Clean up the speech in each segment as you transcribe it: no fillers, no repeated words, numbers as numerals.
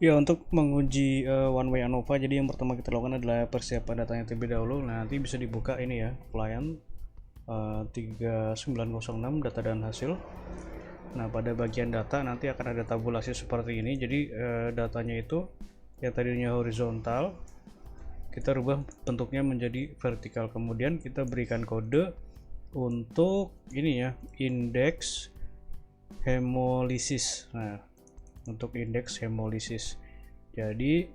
Ya, untuk menguji one way ANOVA, jadi yang pertama kita lakukan adalah persiapan datanya terlebih dahulu. Nah, nanti bisa dibuka ini ya, client 3906 data dan hasil. Nah, pada bagian data nanti akan ada tabulasi seperti ini. Jadi datanya itu yang tadinya horizontal, kita rubah bentuknya menjadi vertikal. Kemudian kita berikan kode untuk ini ya, indeks hemolisis. Nah, untuk indeks hemolisis. Jadi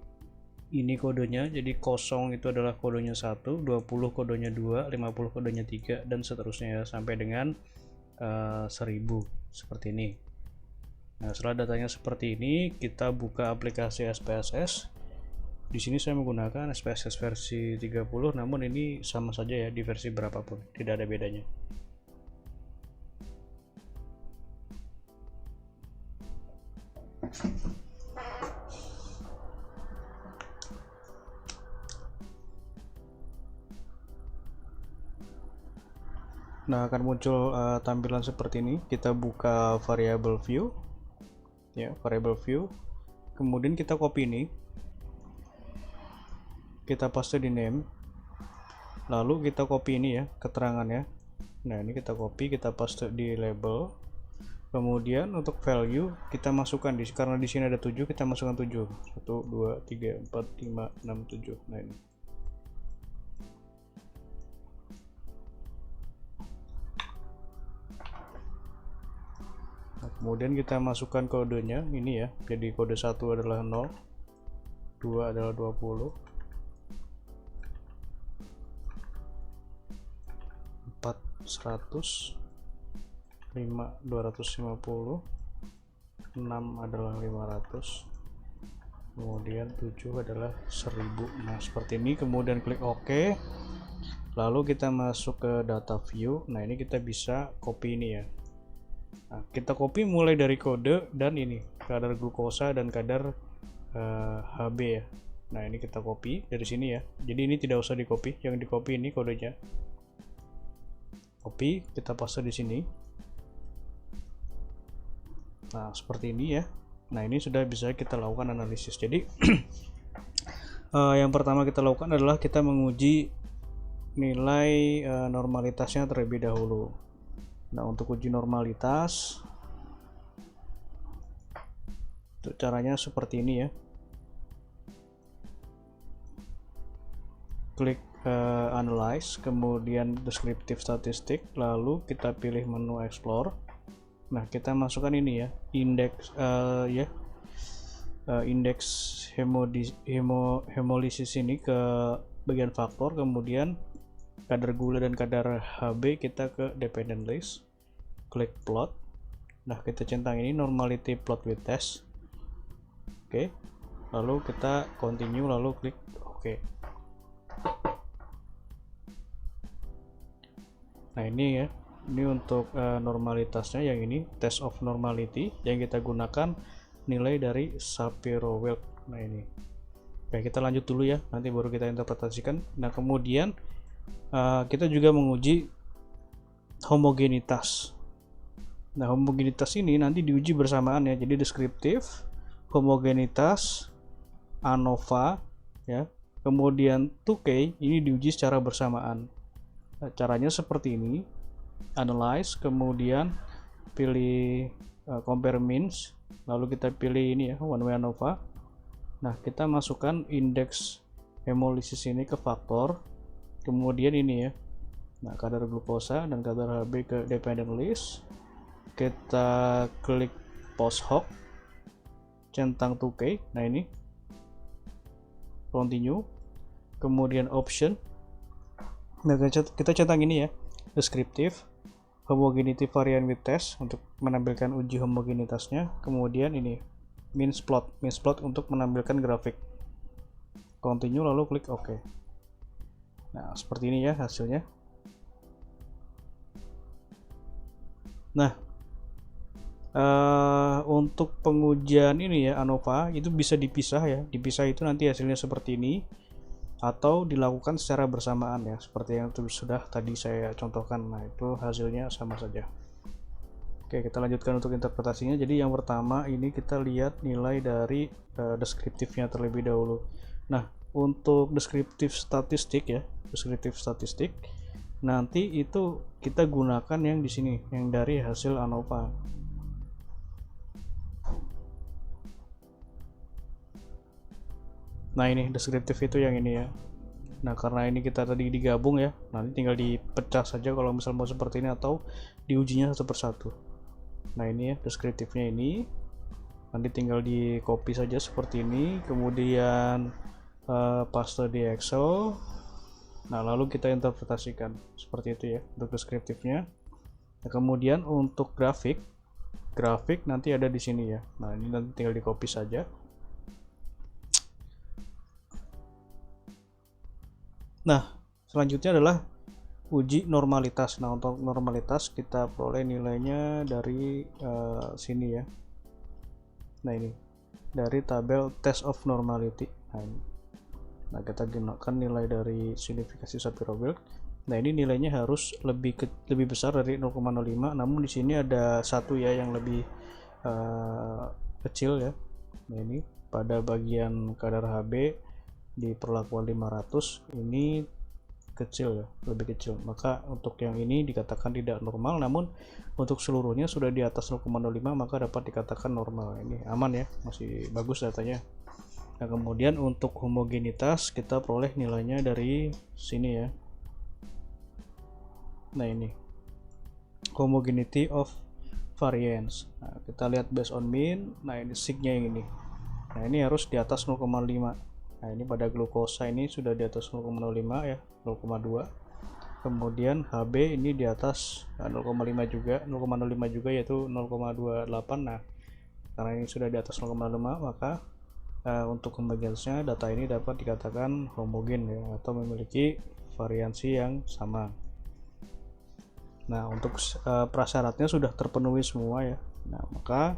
ini kodenya, jadi 0 itu adalah kodenya 1, 20 kodenya 2, 50 kodenya 3, dan seterusnya ya, sampai dengan 1000 seperti ini. Nah, setelah datanya seperti ini, kita buka aplikasi SPSS. Di sini saya menggunakan SPSS versi 30, namun ini sama saja ya di versi berapapun, tidak ada bedanya. Nah, akan muncul tampilan seperti ini. Kita buka variable view, ya, variable view. Kemudian kita copy ini, kita paste di name. Lalu kita copy ini ya, keterangannya. Nah, ini kita copy, kita paste di label. Kemudian untuk value kita masukkan karena di sini ada 7, kita masukkan 7. 1 2 3 4 5 6 7. Nah, ini. Nah, kemudian kita masukkan kodenya ini ya. Jadi kode 1 adalah 0, 2 adalah 20, 4 100, 5 250, 6 adalah 500, kemudian 7 adalah 1000. Nah, seperti ini. Kemudian klik OK. Lalu kita masuk ke data view. Nah, ini kita bisa copy ini ya. Nah, kita copy mulai dari kode dan ini kadar glukosa dan kadar HB ya. Nah, ini kita copy dari sini ya. Jadi ini tidak usah di copy, yang di copy ini kodenya. Copy, kita paste di sini. Nah, seperti ini ya. Nah, ini sudah bisa kita lakukan analisis. Jadi yang pertama kita lakukan adalah kita menguji nilai normalitasnya terlebih dahulu. Nah, untuk uji normalitas itu caranya seperti ini ya. Klik analyze, kemudian descriptive statistik, lalu kita pilih menu explore. Nah, kita masukkan ini ya, indeks indeks hemolisis ini ke bagian faktor, kemudian kadar gula dan kadar HB kita ke dependent list. Klik plot. Nah, kita centang ini normality plot with test. Oke. Lalu kita continue, lalu klik OK. Nah, ini ya. Ini untuk normalitasnya, yang ini test of normality yang kita gunakan nilai dari Shapiro-Wilk. Nah, ini. Oke, kita lanjut dulu ya, nanti baru kita interpretasikan. Nah, kemudian kita juga menguji homogenitas. Nah, homogenitas ini nanti diuji bersamaan ya. Jadi deskriptif, homogenitas, ANOVA ya. Kemudian 2K ini diuji secara bersamaan. Nah, caranya seperti ini. Analyze, kemudian pilih compare means, lalu kita pilih ini ya, one way ANOVA. Nah, kita masukkan indeks hemolisis ini ke faktor, kemudian ini ya, nah, kadar glukosa dan kadar HB ke dependent list. Kita klik post hoc, centang 2K. Nah, ini continue, kemudian option. Nah, kita centang ini ya, deskriptif, homogeneity variant with test untuk menampilkan uji homogenitasnya. Kemudian ini means plot untuk menampilkan grafik. Continue, lalu klik OK. Nah, seperti ini ya hasilnya. Nah, untuk pengujian ini ya, ANOVA itu bisa dipisah ya. Dipisah itu nanti hasilnya seperti ini, atau dilakukan secara bersamaan ya, seperti yang sudah tadi saya contohkan. Nah, itu hasilnya sama saja. Oke, kita lanjutkan untuk interpretasinya. Jadi yang pertama ini kita lihat nilai dari deskriptifnya terlebih dahulu. Nah, untuk deskriptif statistik ya, deskriptif statistik nanti itu kita gunakan yang di sini, yang dari hasil ANOVA. Nah, ini deskriptif itu yang ini ya. Nah, karena ini kita tadi digabung ya, nanti tinggal dipecah saja kalau misal mau seperti ini atau diujinya satu persatu. Nah, ini ya deskriptifnya ini. Nanti tinggal di copy saja seperti ini, kemudian paste di Excel. Nah, lalu kita interpretasikan seperti itu ya untuk deskriptifnya. Nah, kemudian untuk grafik nanti ada di sini ya. Nah, ini nanti tinggal di copy saja. Nah, selanjutnya adalah uji normalitas. Nah, untuk normalitas kita peroleh nilainya dari sini ya. Nah, ini dari tabel test of normality. Nah, kita gunakan nilai dari signifikasi Shapiro-Wilk. Nah, ini nilainya harus lebih besar dari 0,05. Namun di sini ada satu ya yang lebih kecil ya. Nah, ini pada bagian kadar HB di perlakuan 500 ini kecil ya, lebih kecil. Maka untuk yang ini dikatakan tidak normal, namun untuk seluruhnya sudah di atas 0,05 maka dapat dikatakan normal. Ini aman ya, masih bagus datanya. Nah, kemudian untuk homogenitas kita peroleh nilainya dari sini ya. Nah, ini homogeneity of variance. Nah, kita lihat based on mean. Nah, ini signya yang ini. Nah, ini harus di atas 0,5. Nah, ini pada glukosa ini sudah di atas 0,05 ya, 0,2. Kemudian HB ini di atas 0,5 juga, 0,05 juga yaitu 0,28. Nah, karena ini sudah di atas 0,5 maka untuk homogenitasnya data ini dapat dikatakan homogen ya, atau memiliki variansi yang sama. Nah, untuk prasyaratnya sudah terpenuhi semua ya. Nah, maka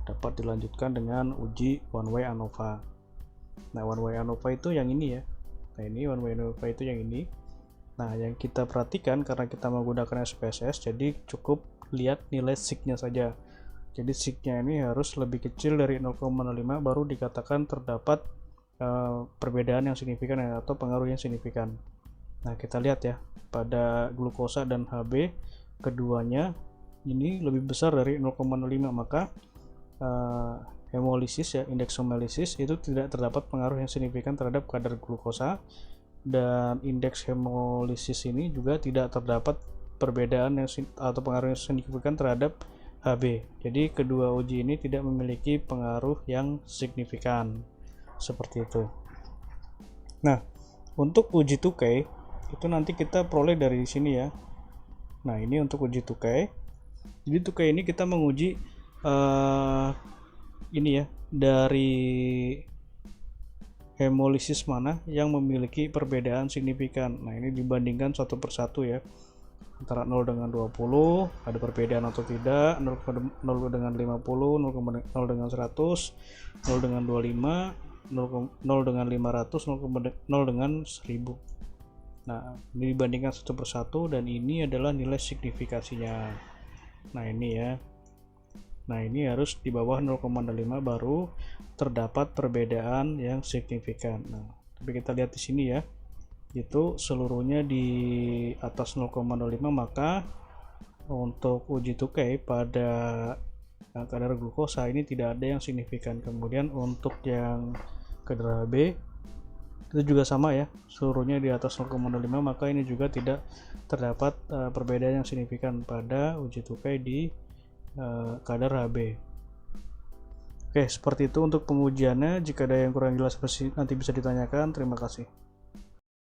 dapat dilanjutkan dengan uji one way ANOVA. Nah, one way ANOVA itu yang ini ya. Nah, ini one way ANOVA itu yang ini. Nah, yang kita perhatikan karena kita menggunakan SPSS, jadi cukup lihat nilai signya saja. Jadi signya ini harus lebih kecil dari 0,05 baru dikatakan terdapat perbedaan yang signifikan atau pengaruh yang signifikan. Nah, kita lihat ya, pada glukosa dan HB keduanya ini lebih besar dari 0,05 maka hemolisis ya, indeks hemolisis itu tidak terdapat pengaruh yang signifikan terhadap kadar glukosa, dan indeks hemolisis ini juga tidak terdapat perbedaan yang atau pengaruh yang signifikan terhadap HB. Jadi kedua uji ini tidak memiliki pengaruh yang signifikan seperti itu. Nah, untuk uji Tukey itu nanti kita peroleh dari sini ya. Nah, ini untuk uji Tukey. Jadi Tukey ini kita menguji ini ya, dari hemolisis mana yang memiliki perbedaan signifikan. Nah, ini dibandingkan satu persatu ya, antara 0 dengan 20 ada perbedaan atau tidak, 0 dengan 50, 0 dengan 100, 0 dengan 25, 0 dengan 500, 0 dengan 1000. Nah, ini dibandingkan satu persatu dan ini adalah nilai signifikasinya. Nah, ini ya. Nah, ini harus di bawah 0,05 baru terdapat perbedaan yang signifikan. Nah, tapi kita lihat di sini ya, itu seluruhnya di atas 0,05 maka untuk uji Tukey pada kadar glukosa ini tidak ada yang signifikan. Kemudian untuk yang kadar HB itu juga sama ya, seluruhnya di atas 0,05 maka ini juga tidak terdapat perbedaan yang signifikan pada uji Tukey di kadar HB. Oke, seperti itu untuk pengujiannya. Jika ada yang kurang jelas nanti bisa ditanyakan. Terima kasih.